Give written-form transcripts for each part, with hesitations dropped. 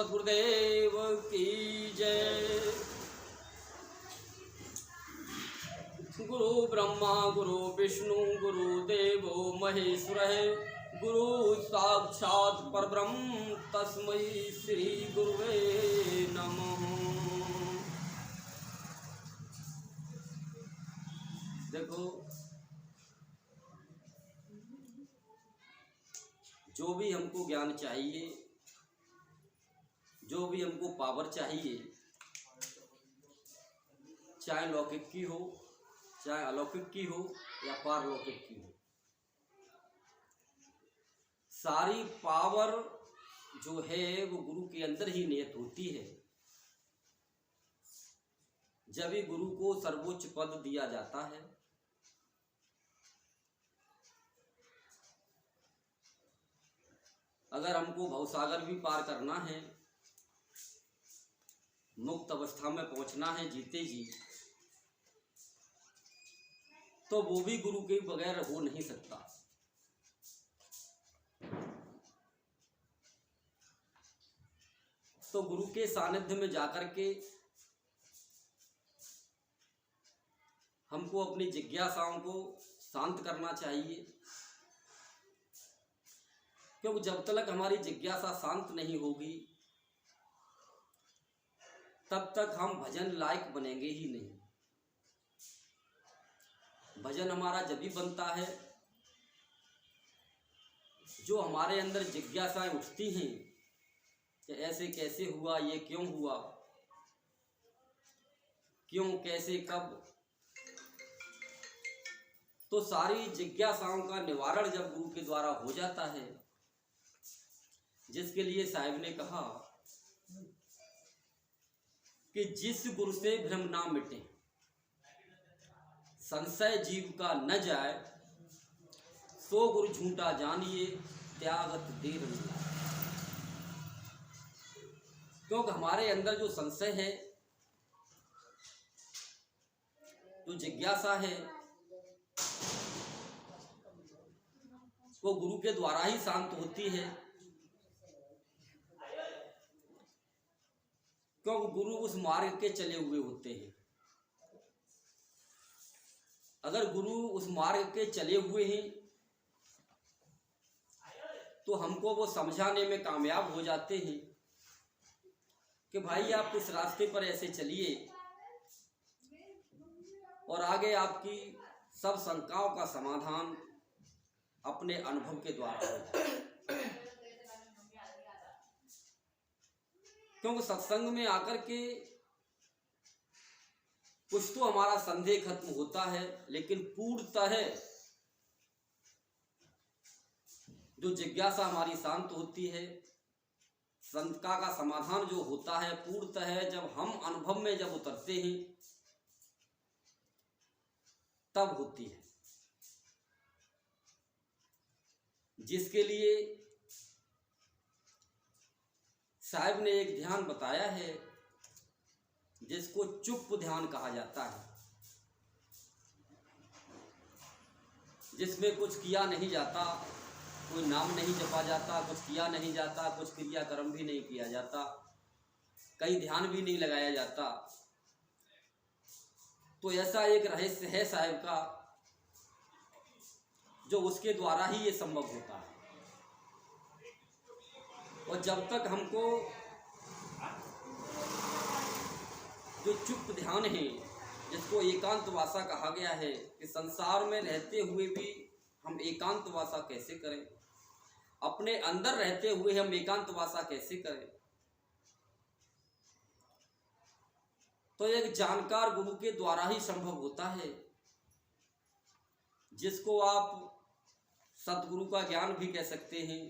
सद्गुरुदेव की जय। गुरु ब्रह्मा गुरु विष्णु गुरु देवो महेश्वर, गुरु साक्षात परब्रह्म तस्मै श्री गुरुवे नमः। देखो, जो भी हमको ज्ञान चाहिए, जो भी हमको पावर चाहिए, चाहे लौकिक की हो, चाहे अलौकिक की हो या पारलौकिक की हो, सारी पावर जो है वो गुरु के अंदर ही नियत होती है। जब ही गुरु को सर्वोच्च पद दिया जाता है, अगर हमको भवसागर भी पार करना है, मुक्त अवस्था में पहुंचना है जीते जी, तो वो भी गुरु के बगैर हो नहीं सकता। तो गुरु के सानिध्य में जाकर के हमको अपनी जिज्ञासाओं को शांत करना चाहिए, क्योंकि जब तक हमारी जिज्ञासा शांत नहीं होगी तब तक हम भजन लायक बनेंगे ही नहीं। भजन हमारा जब भी बनता है जो हमारे अंदर जिज्ञासाएं उठती हैं कि ऐसे कैसे हुआ, ये क्यों हुआ, क्यों, कैसे, कब। तो सारी जिज्ञासाओं का निवारण जब गुरु के द्वारा हो जाता है, जिसके लिए साहिब ने कहा कि जिस गुरु से भ्रम ना मिटे, संशय जीव का न जाए, सो गुरु झूठा जानिए, त्यागत देर न लाए। क्योंकि हमारे अंदर जो संशय है, जो जिज्ञासा है, वो गुरु के द्वारा ही शांत होती है। क्योंकि गुरु उस मार्ग के चले हुए होते हैं। अगर गुरु उस मार्ग के चले हुए हैं तो हमको वो समझाने में कामयाब हो जाते हैं कि भाई आप इस रास्ते पर ऐसे चलिए और आगे आपकी सब शंकाओं का समाधान अपने अनुभव के द्वारा हो जाए। क्योंकि सत्संग में आकर के कुछ तो हमारा संदेह खत्म होता है, लेकिन पूर्णतः जो जिज्ञासा हमारी शांत होती है, शंका का समाधान जो होता है पूर्णतः जब हम अनुभव में जब उतरते हैं तब होती है। जिसके लिए साहिब ने एक ध्यान बताया है जिसको चुप ध्यान कहा जाता है, जिसमें कुछ किया नहीं जाता, कोई नाम नहीं जपा जाता, कुछ किया नहीं जाता, कुछ क्रियाकर्म भी नहीं किया जाता, कहीं ध्यान भी नहीं लगाया जाता। तो ऐसा एक रहस्य है साहिब का जो उसके द्वारा ही ये संभव होता है। और जब तक हमको जो चुप ध्यान है, जिसको एकांत वासा कहा गया है, कि संसार में रहते हुए भी हम एकांत वासा कैसे करें, अपने अंदर रहते हुए हम एकांत वासा कैसे करें, तो एक जानकार गुरु के द्वारा ही संभव होता है, जिसको आप सतगुरु का ज्ञान भी कह सकते हैं,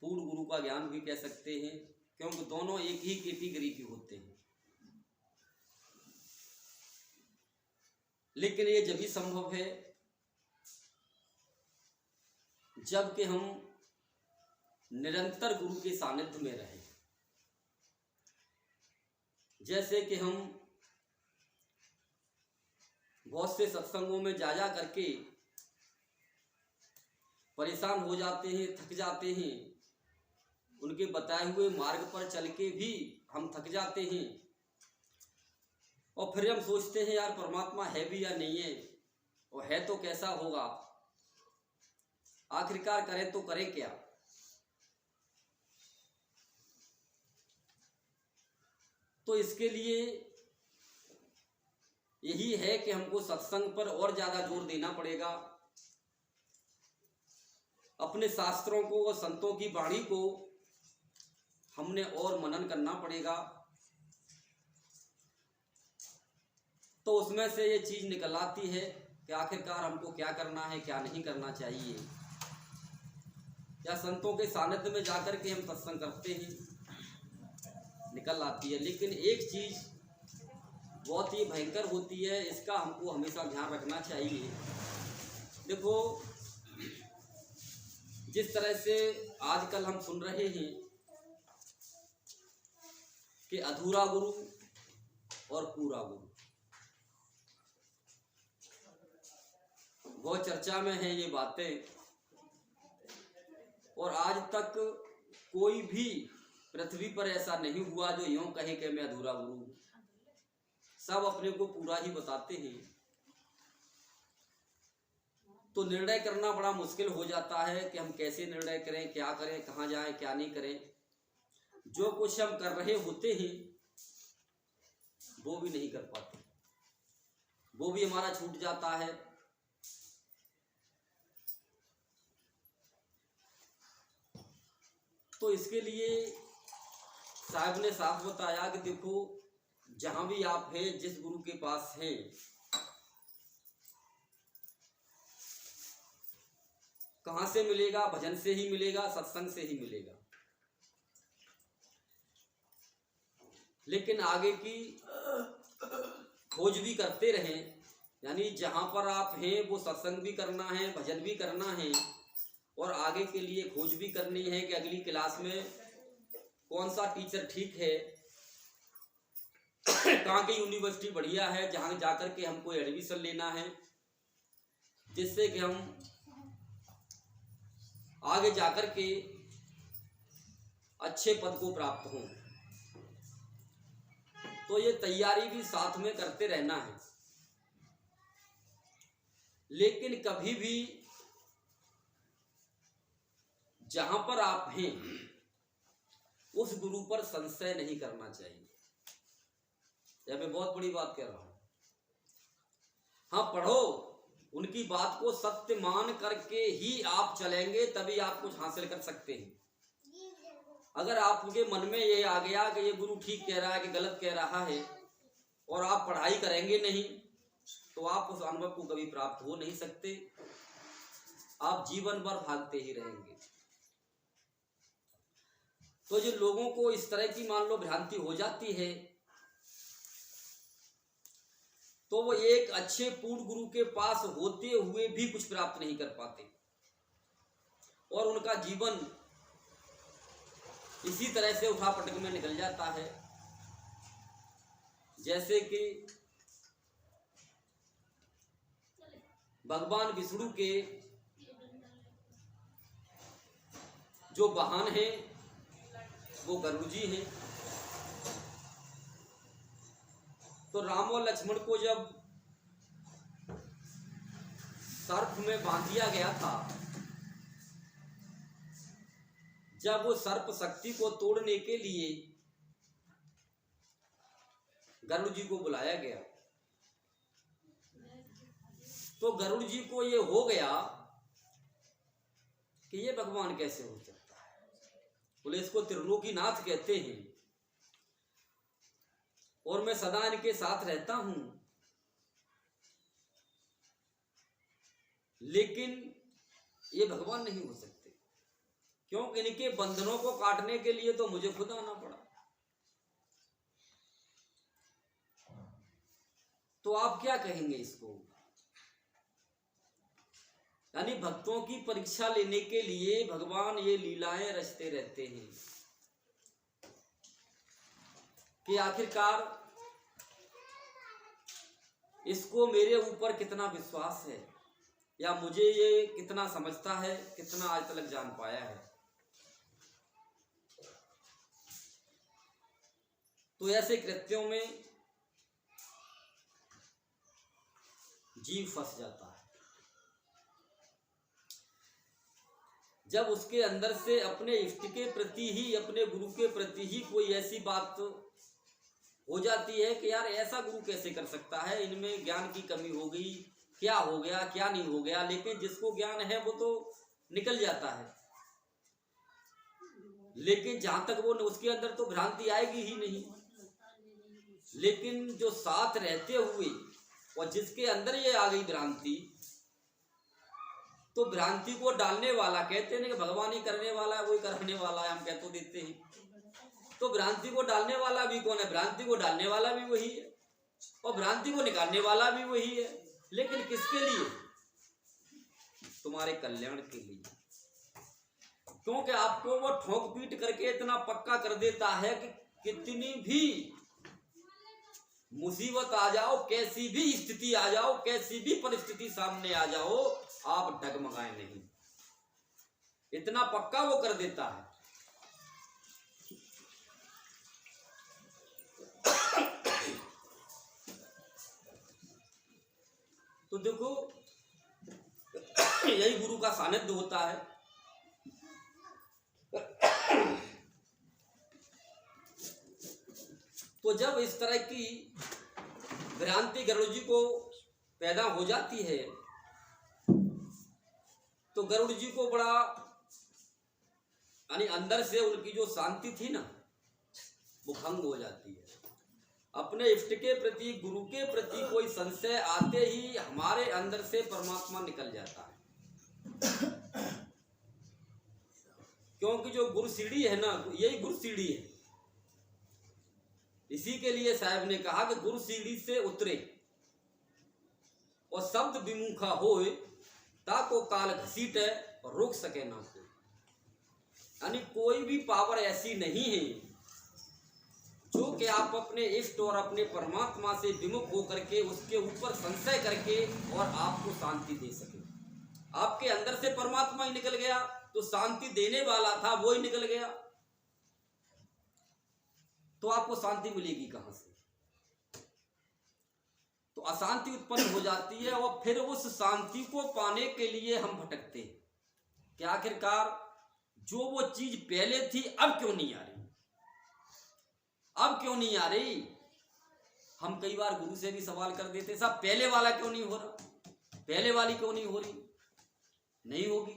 पूर्ण गुरु का ज्ञान भी कह सकते हैं, क्योंकि दोनों एक ही कैटेगरी के होते हैं। लेकिन ये जब भी संभव है जबकि हम निरंतर गुरु के सानिध्य में रहें। जैसे कि हम बहुत से सत्संगों में जा करके परेशान हो जाते हैं, थक जाते हैं, उनके बताए हुए मार्ग पर चल के भी हम थक जाते हैं और फिर हम सोचते हैं यार परमात्मा है भी या नहीं है, और है तो कैसा होगा, आखिरकार करें तो करें क्या। तो इसके लिए यही है कि हमको सत्संग पर और ज्यादा जोर देना पड़ेगा, अपने शास्त्रों को और संतों की वाणी को हमने और मनन करना पड़ेगा। तो उसमें से ये चीज निकल आती है कि आखिरकार हमको क्या करना है, क्या नहीं करना चाहिए, या संतों के सानिध्य में जाकर के हम सत्संग करते हैं, निकल आती है। लेकिन एक चीज बहुत ही भयंकर होती है, इसका हमको हमेशा ध्यान रखना चाहिए। देखो, जिस तरह से आजकल हम सुन रहे हैं कि अधूरा गुरु और पूरा गुरु, बहुत चर्चा में है ये बातें, और आज तक कोई भी पृथ्वी पर ऐसा नहीं हुआ जो यूं कहे कि मैं अधूरा गुरु हूं। सब अपने को पूरा ही बताते हैं। तो निर्णय करना बड़ा मुश्किल हो जाता है कि हम कैसे निर्णय करें, क्या करें, कहाँ जाएं, क्या नहीं करें। जो कुछ हम कर रहे होते हैं वो भी नहीं कर पाते, वो भी हमारा छूट जाता है। तो इसके लिए साहब ने साफ बताया कि देखो, जहां भी आप हैं, जिस गुरु के पास हैं, कहां से मिलेगा? भजन से ही मिलेगा, सत्संग से ही मिलेगा। लेकिन आगे की खोज भी करते रहें, यानी जहां पर आप हैं वो सत्संग भी करना है, भजन भी करना है, और आगे के लिए खोज भी करनी है कि अगली क्लास में कौन सा टीचर ठीक है, कहाँ की यूनिवर्सिटी बढ़िया है, जहां जाकर के हमको एडमिशन लेना है, जिससे कि हम आगे जाकर के अच्छे पद को प्राप्त हों। तो ये तैयारी भी साथ में करते रहना है। लेकिन कभी भी जहां पर आप हैं उस गुरु पर संशय नहीं करना चाहिए। यह मैं बहुत बड़ी बात कह रहा हूं। हाँ, पढ़ो, उनकी बात को सत्य मान करके ही आप चलेंगे, तभी आप कुछ हासिल कर सकते हैं। अगर आपके मन में ये आ गया कि ये गुरु ठीक कह रहा है कि गलत कह रहा है, और आप पढ़ाई करेंगे नहीं, तो आप उस अनुभव को कभी प्राप्त हो नहीं सकते। आप जीवन भर भागते ही रहेंगे। तो जो लोगों को इस तरह की मान लो भ्रांति हो जाती है, तो वो एक अच्छे पूर्ण गुरु के पास होते हुए भी कुछ प्राप्त नहीं कर पाते, और उनका जीवन इसी तरह से उठापटक में निकल जाता है। जैसे कि भगवान विष्णु के जो वाहन हैं वो गरुड़ जी हैं। तो राम और लक्ष्मण को जब सर्प में बांध दिया गया था, जब वो सर्प शक्ति को तोड़ने के लिए गरुड़ जी को बुलाया गया, तो गरुड़ जी को ये हो गया कि ये भगवान कैसे हो सकता है। बोले इसको त्रिलोकीनाथ कहते हैं, और मैं सदा इनके साथ रहता हूं, लेकिन ये भगवान नहीं हो सकते, क्योंकि इनके बंधनों को काटने के लिए तो मुझे खुद आना पड़ा। तो आप क्या कहेंगे इसको? यानी भक्तों की परीक्षा लेने के लिए भगवान ये लीलाएं रचते रहते हैं कि आखिरकार इसको मेरे ऊपर कितना विश्वास है, या मुझे ये कितना समझता है, कितना आज तक जान पाया है। तो ऐसे कृत्यों में जीव फंस जाता है। जब उसके अंदर से अपने इष्ट के प्रति ही, अपने गुरु के प्रति ही कोई ऐसी बात हो जाती है कि यार ऐसा गुरु कैसे कर सकता है, इनमें ज्ञान की कमी हो गई, क्या हो गया क्या नहीं हो गया, लेकिन जिसको ज्ञान है वो तो निकल जाता है। लेकिन जहां तक वो, उसके अंदर तो भ्रांति आएगी ही नहीं। लेकिन जो साथ रहते हुए और जिसके अंदर ये आ गई भ्रांति, तो भ्रांति को डालने वाला, कहते हैं कि भगवान ही करने वाला है, वही कराने वाला है, हम कह तो देते हैं। तो भ्रांति को डालने वाला भी कौन है? भ्रांति को डालने वाला भी वही है और भ्रांति को निकालने वाला भी वही है। लेकिन किसके लिए? तुम्हारे कल्याण के लिए। क्योंकि आपको वो ठोक पीट करके इतना पक्का कर देता है कि कितनी भी मुसीबत आ जाओ, कैसी भी स्थिति आ जाओ, कैसी भी परिस्थिति सामने आ जाओ, आप डगमगाए नहीं। इतना पक्का वो कर देता है। तो देखो, यही गुरु का सानिध्य होता है। तो जब इस तरह की भ्रांति गरुड़ जी को पैदा हो जाती है, तो गरुड़ जी को बड़ा, यानी अंदर से उनकी जो शांति थी ना, वो भंग हो जाती है। अपने इष्ट के प्रति, गुरु के प्रति कोई संशय आते ही हमारे अंदर से परमात्मा निकल जाता है। क्योंकि जो गुरु सीढ़ी है ना, यही गुरु सीढ़ी है। इसी के लिए साहब ने कहा कि गुरु सीढ़ी से उतरे और शब्द विमुखा होए, ताको काल घसीटे और रोक सके ना कोई। यानी कोई भी पावर ऐसी नहीं है जो कि आप अपने इष्ट और अपने परमात्मा से विमुख होकर के उसके ऊपर संशय करके और आपको शांति दे सके। आपके अंदर से परमात्मा ही निकल गया तो शांति देने वाला था वो ही निकल गया, तो आपको शांति मिलेगी कहां से? तो अशांति उत्पन्न हो जाती है और फिर उस शांति को पाने के लिए हम भटकते हैं कि आखिरकार जो वो चीज पहले थी अब क्यों नहीं आ रही, अब क्यों नहीं आ रही। हम कई बार गुरु से भी सवाल कर देते, साहब पहले वाला क्यों नहीं हो रहा, पहले वाली क्यों नहीं हो रही? नहीं होगी।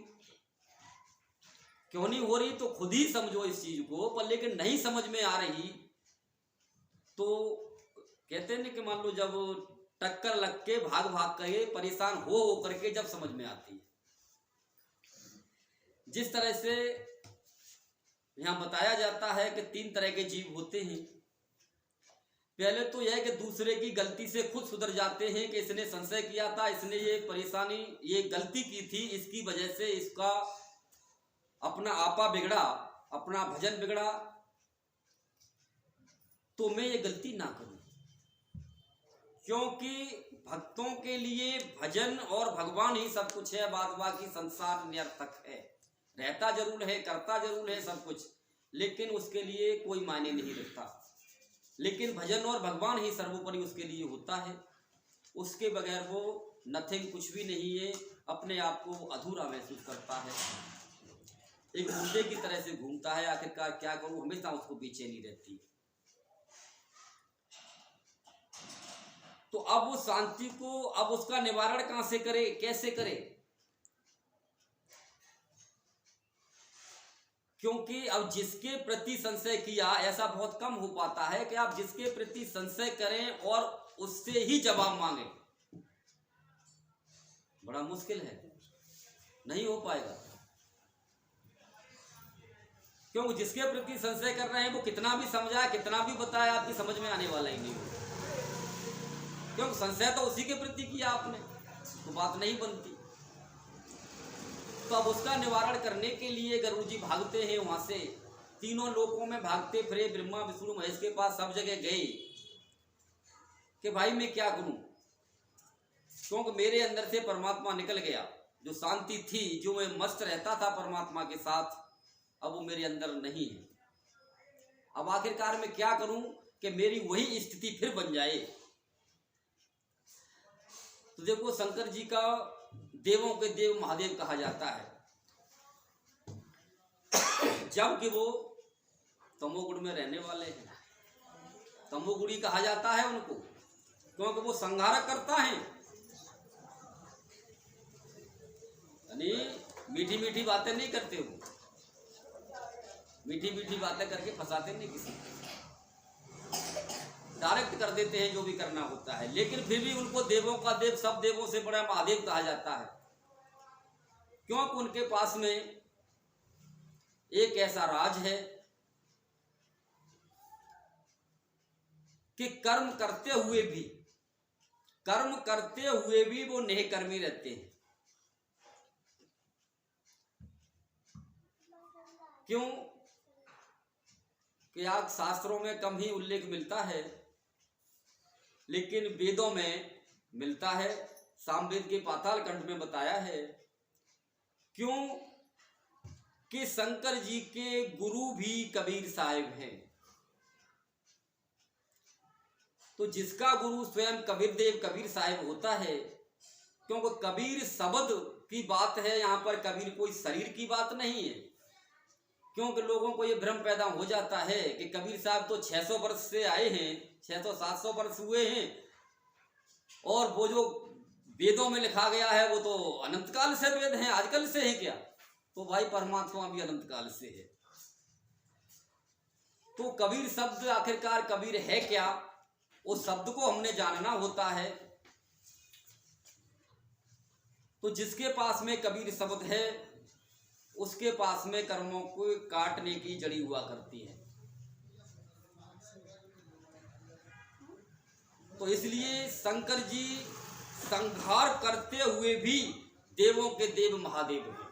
क्यों नहीं हो रही तो खुद ही समझो इस चीज को। पर लेकिन नहीं समझ में आ रही तो कहते हैं कि मान लो जब टक्कर लग के भाग भाग के परेशान हो करके जब समझ में आती है। जिस तरह से यहां बताया जाता है कि 3 तरह के जीव होते हैं। पहले तो यह कि दूसरे की गलती से खुद सुधर जाते हैं कि इसने संशय किया था, इसने ये परेशानी, ये गलती की थी, इसकी वजह से इसका अपना आपा बिगड़ा, अपना भजन बिगड़ा, तो मैं ये गलती ना करूं। क्योंकि भक्तों के लिए भजन और भगवान ही सब कुछ है, बाद बाकी संसार निरर्थक है। रहता जरूर है, करता जरूर है सब कुछ, लेकिन उसके लिए कोई मायने नहीं रखता। लेकिन भजन और भगवान ही सर्वोपरि उसके लिए होता है। उसके बगैर वो नथिंग, कुछ भी नहीं है। अपने आप को अधूरा महसूस करता है, एक मुर्दे की तरह से घूमता है। आखिरकार क्या करूं, हमेशा उसको बेचैनी रहती है। तो अब उस शांति को, अब उसका निवारण कहां से करे, कैसे करे? क्योंकि अब जिसके प्रति संशय किया, ऐसा बहुत कम हो पाता है कि आप जिसके प्रति संशय करें और उससे ही जवाब मांगे, बड़ा मुश्किल है, नहीं हो पाएगा। क्योंकि जिसके प्रति संशय कर रहे हैं वो कितना भी समझाए, कितना भी बताए, आपकी समझ में आने वाला ही नहीं हो। क्योंकि संशय तो उसी के प्रति किया आपने, तो बात नहीं बनती। तो अब उसका निवारण करने के लिए गरुड़ जी भागते हैं वहां से, तीनों लोकों में भागते फिरे, ब्रह्मा विष्णु महेश के पास सब जगह गए कि भाई मैं क्या करूं, क्योंकि मेरे अंदर से परमात्मा निकल गया। जो शांति थी, जो मैं मस्त रहता था परमात्मा के साथ, अब वो मेरे अंदर नहीं है। अब आखिरकार मैं क्या करूं कि मेरी वही स्थिति फिर बन जाए। तो देखो शंकर जी का देवों के देव महादेव कहा जाता है, जबकि वो तमोगुण में रहने वाले हैं। तमोगुणी कहा जाता है उनको, क्योंकि वो संहारक करता है। यानी मीठी मीठी बातें नहीं करते, वो मीठी मीठी बातें करके फंसाते नहीं किसी को, डायरेक्ट कर देते हैं जो भी करना होता है। लेकिन फिर भी उनको देवों का देव, सब देवों से बड़ा महादेव कहा जाता है, क्योंकि उनके पास में एक ऐसा राज है कि कर्म करते हुए भी वो नेहकर्मी रहते हैं। क्यों कि आज शास्त्रों में कम ही उल्लेख मिलता है, लेकिन वेदों में मिलता है। सामवेद के पाताल कंठ में बताया है। क्यों कि शंकर जी के गुरु भी कबीर साहिब हैं। तो जिसका गुरु स्वयं कबीर देव कबीर साहिब होता है, क्योंकि कबीर शब्द की बात है यहाँ पर, कबीर कोई शरीर की बात नहीं है। क्योंकि लोगों को ये भ्रम पैदा हो जाता है कि कबीर साहब तो 600 वर्ष से आए हैं, 600-700 वर्ष हुए हैं, और वो जो वेदों में लिखा गया है वो तो अनंत काल से वेद हैं, आजकल से है क्या? तो भाई परमात्मा भी अनंत काल से है। तो कबीर शब्द आखिरकार कबीर है क्या, उस शब्द को हमने जानना होता है। तो जिसके पास में कबीर शब्द है, उसके पास में कर्मों को काटने की जड़ी हुआ करती है। तो इसलिए शंकर जी संहार करते हुए भी देवों के देव महादेव हैं,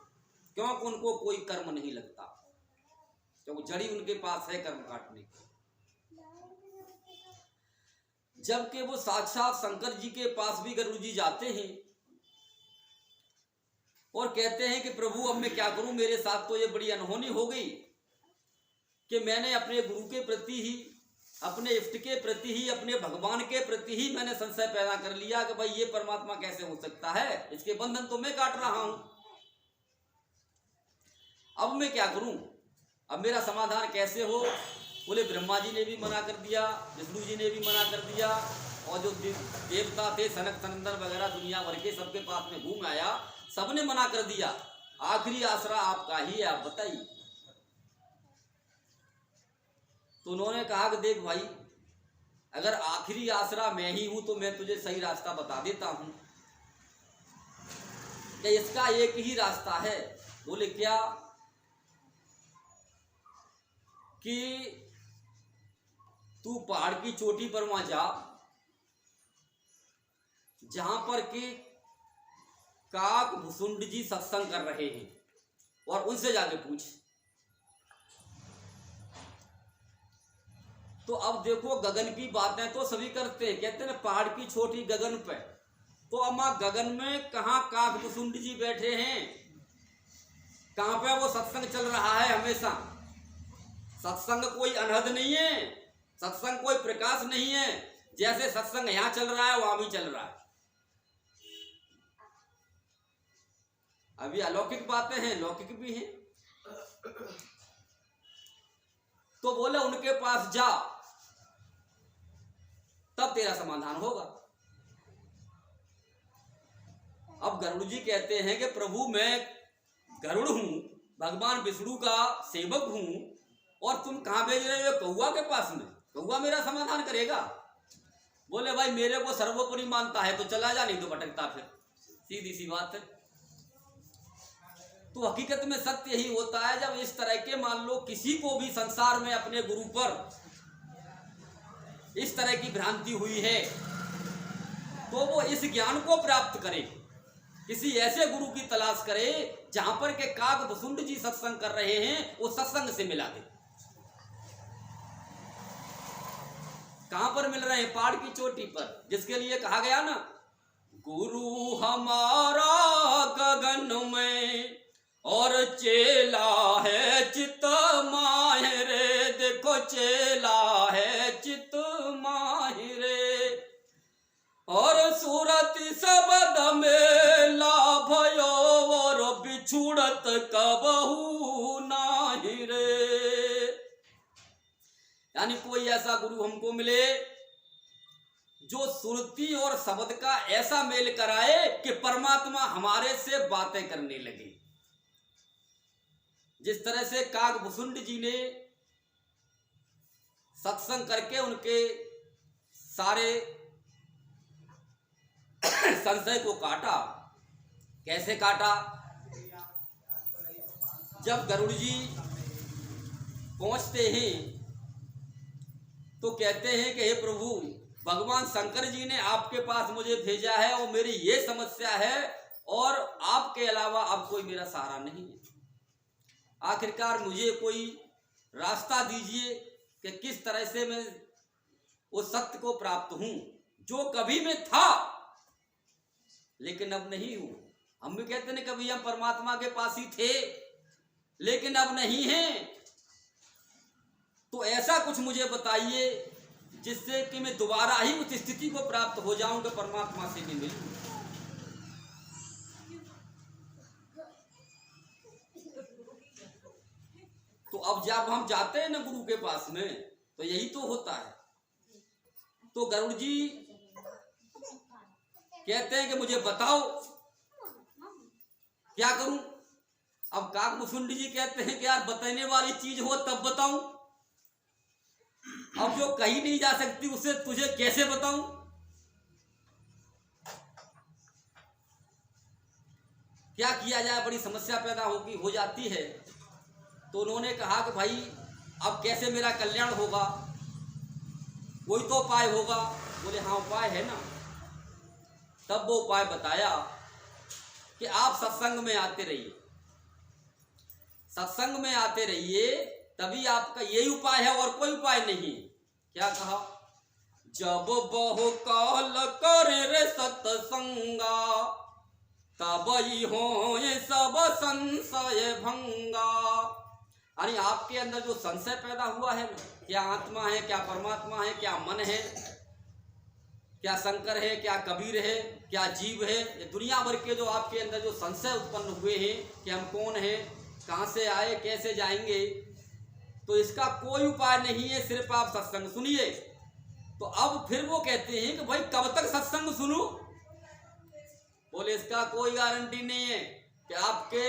क्योंकि उनको कोई कर्म नहीं लगता, क्योंकि जड़ी उनके पास है कर्म काटने की। जबकि वो साक्षात शंकर जी के पास भी गरुड़ जी जाते हैं और कहते हैं कि प्रभु अब मैं क्या करूं, मेरे साथ तो ये बड़ी अनहोनी हो गई कि मैंने अपने गुरु के प्रति ही, अपने इष्ट के प्रति ही, अपने भगवान के प्रति ही मैंने संशय पैदा कर लिया कि भाई ये परमात्मा कैसे हो सकता है, इसके बंधन तो मैं काट रहा हूं, अब मैं क्या करूं, अब मेरा समाधान कैसे हो। बोले ब्रह्मा जी ने भी मना कर दिया, विष्णु जी ने भी मना कर दिया, और जो देवता थे सनक सनंदन वगैरह दुनिया भर के सबके पास में घूम आया, सबने मना कर दिया। आखिरी आसरा आपका ही है, आप बताइए। तो उन्होंने कहा कि देख भाई, अगर आखिरी आसरा मैं ही हूं तो मैं तुझे सही रास्ता बता देता हूं कि इसका एक ही रास्ता है। बोले क्या? कि तू पहाड़ की चोटी पर वहां जा, जहां पर कि काक भुसुंड जी सत्संग कर रहे हैं, और उनसे जाके पूछ। तो अब देखो, गगन की बातें तो सभी करते हैं, कहते हैं पहाड़ की छोटी गगन पे, तो अम्मा गगन में कहाँ काक भुसुंड जी बैठे हैं, कहां पे वो सत्संग चल रहा है। हमेशा सत्संग कोई अनहद नहीं है, सत्संग कोई प्रकाश नहीं है। जैसे सत्संग यहां चल रहा है वहां भी चल रहा है। अभी अलौकिक बातें हैं, लौकिक भी हैं। तो बोले उनके पास जा, तब तेरा समाधान होगा। अब गरुड़ जी कहते हैं कि प्रभु मैं गरुड़ हूं, भगवान विष्णु का सेवक हूं, और तुम कहां भेज रहे हो? कौआ के पास में। कौआ मेरा समाधान करेगा? बोले भाई मेरे को सर्वोपरि मानता है तो चला जा, नहीं तो भटकता फिर, सीधी सी बात है। तो हकीकत में सत्य यही होता है, जब इस तरह के मान लो किसी को भी संसार में अपने गुरु पर इस तरह की भ्रांति हुई है, तो वो इस ज्ञान को प्राप्त करे, किसी ऐसे गुरु की तलाश करे जहां पर के काक भुसुंड जी सत्संग कर रहे हैं, वो सत्संग से मिला दे। कहां पर मिल रहे हैं? पहाड़ की चोटी पर, जिसके लिए कहा गया ना, गुरु हमारा गगन में और चेला है चित माहे रे। देखो चेला है चित और सूरत सबद मेला भयो और बिछुड़त कबहू नाही रे। यानी कोई ऐसा गुरु हमको मिले जो सुरती और शब्द का ऐसा मेल कराए कि परमात्मा हमारे से बातें करने लगे। जिस तरह से काकभूषुंड जी ने सत्संग करके उनके सारे संशय को काटा। कैसे काटा? जब गरुड़ जी पहुंचते हैं तो कहते हैं कि हे प्रभु, भगवान शंकर जी ने आपके पास मुझे भेजा है और मेरी ये समस्या है और आपके अलावा अब कोई मेरा सहारा नहीं है। आखिरकार मुझे कोई रास्ता दीजिए कि किस तरह से मैं उस सत्य को प्राप्त हूं जो कभी मैं था लेकिन अब नहीं हूं। हम भी कहते हैं कभी हम परमात्मा के पास ही थे लेकिन अब नहीं हैं। तो ऐसा कुछ मुझे बताइए जिससे कि मैं दोबारा ही उस स्थिति को प्राप्त हो जाऊं कि परमात्मा से भी मिलूं। तो अब जब हम जाते हैं ना गुरु के पास में तो यही तो होता है। तो गरुड़ जी कहते हैं कि मुझे बताओ क्या करूं। अब काकभूषुंड जी कहते हैं कि यार बताने वाली चीज हो तब बताऊं, अब जो कहीं नहीं जा सकती उसे तुझे कैसे बताऊं। क्या किया जाए, बड़ी समस्या पैदा हो जाती है। तो उन्होंने कहा कि भाई अब कैसे मेरा कल्याण होगा, कोई तो उपाय होगा। बोले हाँ उपाय है ना। तब वो उपाय बताया कि आप सत्संग में आते रहिए, सत्संग में आते रहिए तभी आपका यही उपाय है और कोई उपाय नहीं। क्या कहा? जब बहु काल करे रे सत्संगा तब ही हो सब संशय भंगा। यानी आपके अंदर जो संशय पैदा हुआ है, क्या आत्मा है, क्या परमात्मा है, क्या मन है, क्या शंकर है, क्या कबीर है, क्या जीव है, ये दुनिया भर के जो आपके अंदर जो संशय उत्पन्न हुए हैं कि हम कौन हैं, कहाँ से आए, कैसे जाएंगे, तो इसका कोई उपाय नहीं है, सिर्फ आप सत्संग सुनिए। तो अब फिर वो कहते हैं कि भाई कब तक सत्संग सुनूं? बोले इसका कोई गारंटी नहीं है कि आपके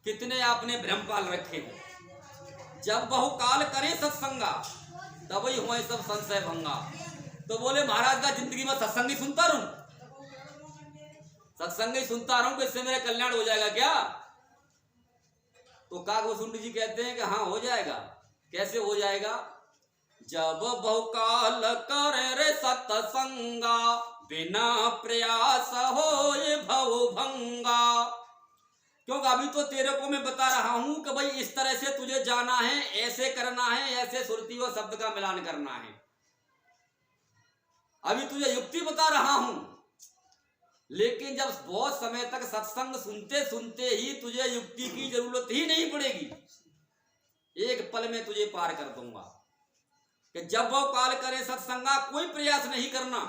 कितने आपने भ्रम पाल रखे हो। जब बहुकाल करें सत्संगा तभी हुए सब संशय भंगा। तो बोले महाराज का जिंदगी में सत्संग ही सुनता रहूं, सत्संग ही सुनता रहूं, इससे मेरा कल्याण हो जाएगा क्या? तो काकभूषुंड जी कहते हैं कि हाँ हो जाएगा। कैसे हो जाएगा? जब बहुकाल करे रे सत्संगा बिना प्रयास होए भव भंगा। क्योंकि अभी तो तेरे को मैं बता रहा हूं कि भाई इस तरह से तुझे जाना है, ऐसे करना है, ऐसे सुरती और शब्द का मिलान करना है। अभी तुझे युक्ति बता रहा हूं, लेकिन जब बहुत समय तक सत्संग सुनते सुनते ही तुझे युक्ति की जरूरत ही नहीं पड़ेगी, एक पल में तुझे पार कर दूंगा। कि जब वो काल करे सत्संगा, कोई प्रयास नहीं करना,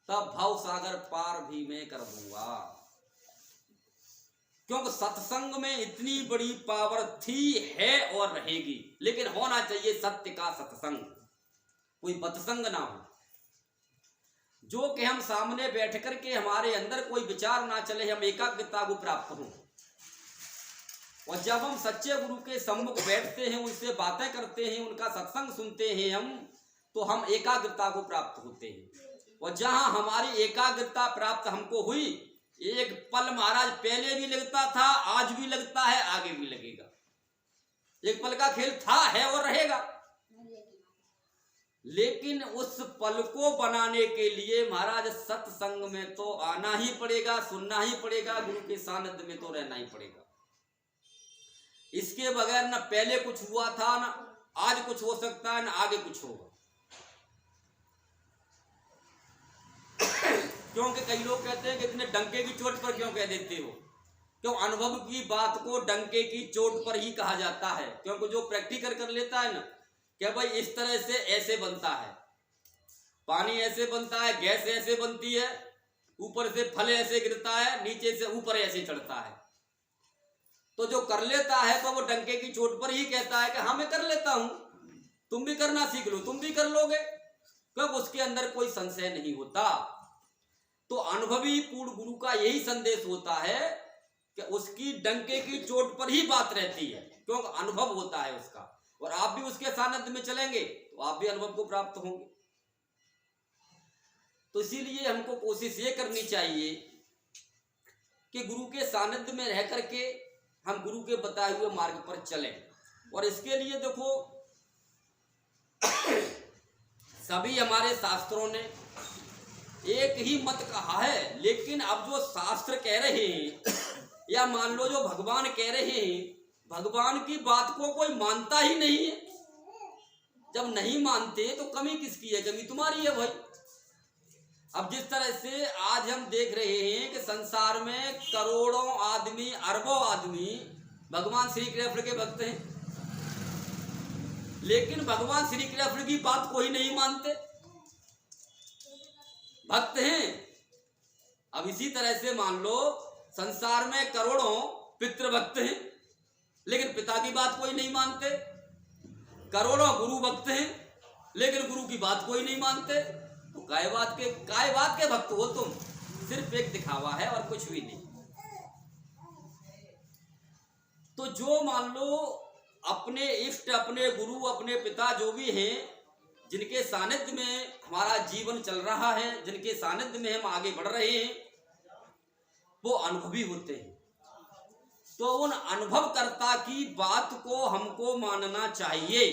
तब भाव सागर पार भी मैं कर दूंगा। क्योंकि सत्संग में इतनी बड़ी पावर थी, है और रहेगी, लेकिन होना चाहिए सत्य का सत्संग, कोई बतसंग ना हो। जो कि हम सामने बैठ कर के हमारे अंदर कोई विचार ना चले, हम एकाग्रता को प्राप्त हों। और जब हम सच्चे गुरु के सम्मुख बैठते हैं, उनसे बातें करते हैं, उनका सत्संग सुनते हैं हम, तो हम एकाग्रता को प्राप्त होते हैं। और जहां हमारी एकाग्रता प्राप्त हमको हुई, एक पल महाराज पहले भी लगता था, आज भी लगता है, आगे भी लगेगा। एक पल का खेल था, है और रहेगा। लेकिन उस पल को बनाने के लिए महाराज सत्संग में तो आना ही पड़ेगा, सुनना ही पड़ेगा, गुरु के सानिध्य में तो रहना ही पड़ेगा। इसके बगैर न पहले कुछ हुआ था, न आज कुछ हो सकता है, न आगे कुछ होगा। क्योंकि कई लोग कहते हैं कि इतने डंके की चोट पर क्यों कह देते हो? क्यों अनुभव की बात को डंके की चोट पर ही कहा जाता है। क्योंकि जो प्रैक्टिकल कर लेता है ना, कि भाई इस तरह से ऐसे बनता है, पानी ऐसे बनता है, गैस ऐसे बनती है, ऊपर से फल ऐसे गिरता है, नीचे से ऊपर ऐसे चढ़ता है। तो जो कर लेता है तो वो डंके की चोट पर ही कहता है कि हाँ मैं कर लेता हूं, तुम भी करना सीख लो, तुम भी कर लोगे, कब उसके अंदर कोई संशय नहीं होता। तो अनुभवी पूर्ण गुरु का यही संदेश होता है कि उसकी डंके की चोट पर ही बात रहती है, क्योंकि अनुभव होता है उसका, और आप भी उसके सानिध्य में चलेंगे तो आप भी अनुभव को प्राप्त होंगे। तो इसीलिए हमको कोशिश ये करनी चाहिए कि गुरु के सानिध्य में रह करके हम गुरु के बताए हुए मार्ग पर चलें। और इसके लिए देखो सभी हमारे शास्त्रों ने एक ही मत कहा है, लेकिन अब जो शास्त्र कह रहे हैं या मान लो जो भगवान कह रहे हैं, भगवान की बात को कोई मानता ही नहीं है। जब नहीं मानते तो कमी किसकी है? कमी तुम्हारी है भाई। अब जिस तरह से आज हम देख रहे हैं कि संसार में करोड़ों आदमी, अरबों आदमी भगवान श्री कृष्ण के भक्त हैं, लेकिन भगवान श्री कृष्ण की बात कोई नहीं मानते, भक्त हैं। अब इसी तरह से मान लो संसार में करोड़ों पितृ भक्त हैं, लेकिन पिता की बात कोई नहीं मानते। करोड़ों गुरु भक्त हैं, लेकिन गुरु की बात कोई नहीं मानते। तो काय बात के भक्त हो तुम? सिर्फ एक दिखावा है और कुछ भी नहीं। तो जो मान लो अपने इष्ट, अपने गुरु, अपने पिता जो भी हैं, जिनके सानिध्य में हमारा जीवन चल रहा है, जिनके सानिध्य में हम आगे बढ़ रहे हैं, वो अनुभवी होते हैं। तो उन अनुभवकर्ता की बात को हमको मानना चाहिए।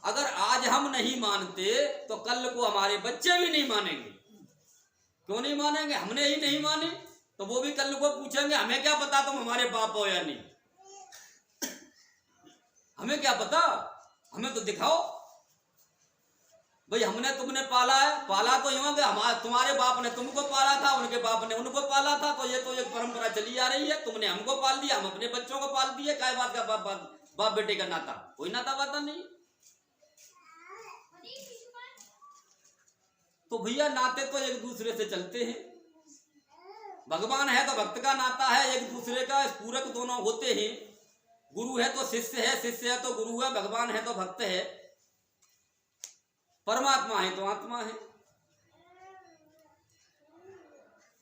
अगर आज हम नहीं मानते तो कल को हमारे बच्चे भी नहीं मानेंगे। क्यों नहीं मानेंगे? हमने ही नहीं माने तो वो भी कल को पूछेंगे हमें क्या पता तुम हमारे बाप हो या नहीं, हमें क्या पता, हमें तो दिखाओ भाई। हमने तुमने पाला है, पाला तो यूं कि हमारे तुम्हारे बाप ने तुमको पाला था, उनके बाप ने उनको पाला था, तो ये तो एक परंपरा चली आ रही है। तुमने हमको पाल दिया, हम अपने बच्चों को पाल दिए। काय बात का बाप बेटे का नाता? कोई नाता वाता नहीं। तो भैया नाते तो एक दूसरे से चलते हैं। भगवान है तो भक्त का नाता है, एक दूसरे का पूरक दोनों होते हैं। गुरु है तो शिष्य है, शिष्य है तो गुरु है, भगवान है तो भक्त है, परमात्मा है तो आत्मा है।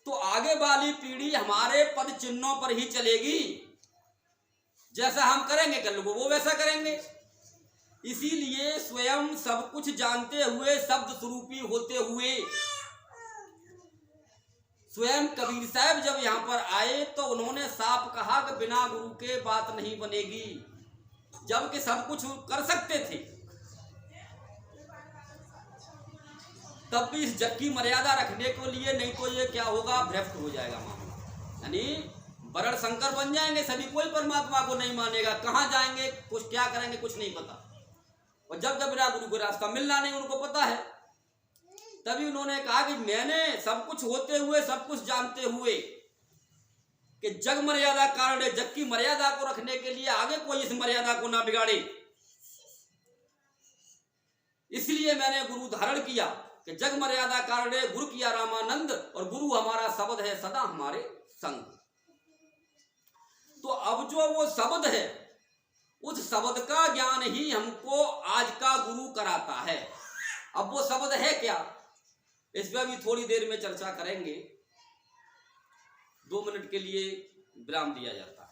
तो आगे वाली पीढ़ी हमारे पद चिन्हों पर ही चलेगी। जैसा हम करेंगे कल को वो वैसा करेंगे। इसीलिए स्वयं सब कुछ जानते हुए, शब्द स्वरूपी होते हुए, स्वयं कबीर साहब जब यहाँ पर आए तो उन्होंने साफ कहा कि बिना गुरु के बात नहीं बनेगी। जबकि सब कुछ कर सकते थे, तब भी इस जग की मर्यादा रखने के लिए, नहीं तो ये क्या होगा, भ्रष्ट हो जाएगा मामला। यानी बरड़ शंकर बन जाएंगे सभी, कोई परमात्मा को नहीं मानेगा। कहाँ जाएंगे, कुछ क्या करेंगे, कुछ नहीं पता। और जब जब बिना गुरु को रास्ता मिलना नहीं उनको पता है, तभी उन्होंने कहा कि मैंने सब कुछ होते हुए, सब कुछ जानते हुए, कि जग मर्यादा कारण, जग की मर्यादा को रखने के लिए आगे कोई इस मर्यादा को ना बिगाड़े, इसलिए मैंने गुरु धारण किया कि जग मर्यादा कारण गुरु किया रामानंद, और गुरु हमारा शब्द है सदा हमारे संग। तो अब जो वो शब्द है, उस शब्द का ज्ञान ही हमको आज का गुरु कराता है। अब वो शब्द है क्या, इस पर भी थोड़ी देर में चर्चा करेंगे। 2 मिनट के लिए विराम दिया जाता है।